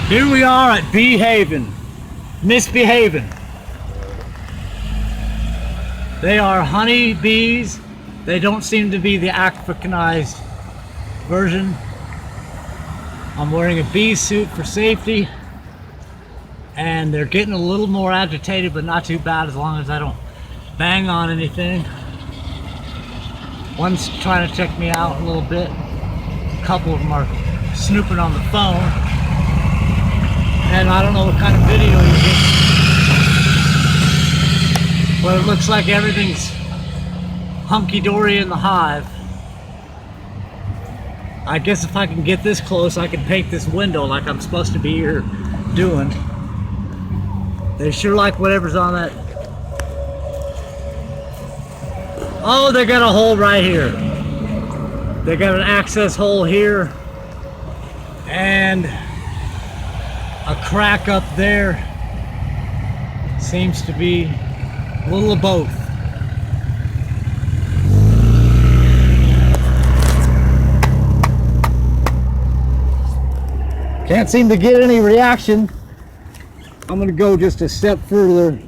Here we are at Beehive, Misbehavin. They are honey bees. They don't seem to be the Africanized version. I'm wearing a bee suit for safety, and they're getting a little more agitated, but not too bad as long as I don't bang on anything. One's trying to check me out a little bit. A couple of them are snooping on the phone. And I don't know what kind of video you get, but it looks like everything's hunky-dory in the hive. I guess if I can get this close, I can paint this window like I'm supposed to be here doing. They sure like whatever's on that. Oh, they got a hole right here. They got an access hole here and a crack up there. Seems to be a little of both. Can't seem to get any reaction. I'm gonna go just a step further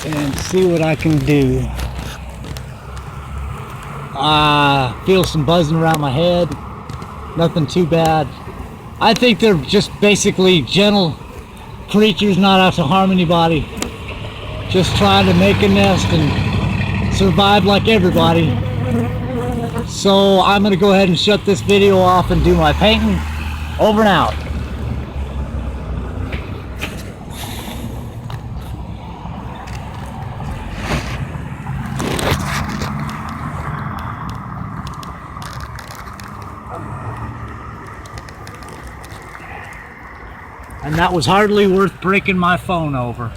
and see what I can do. Feel some buzzing around my head. Nothing too bad. I think they're just basically gentle creatures, not out to harm anybody. Just trying to make a nest and survive like everybody. So I'm gonna go ahead and shut this video off and do my painting. Over and out. And that was hardly worth breaking my phone over.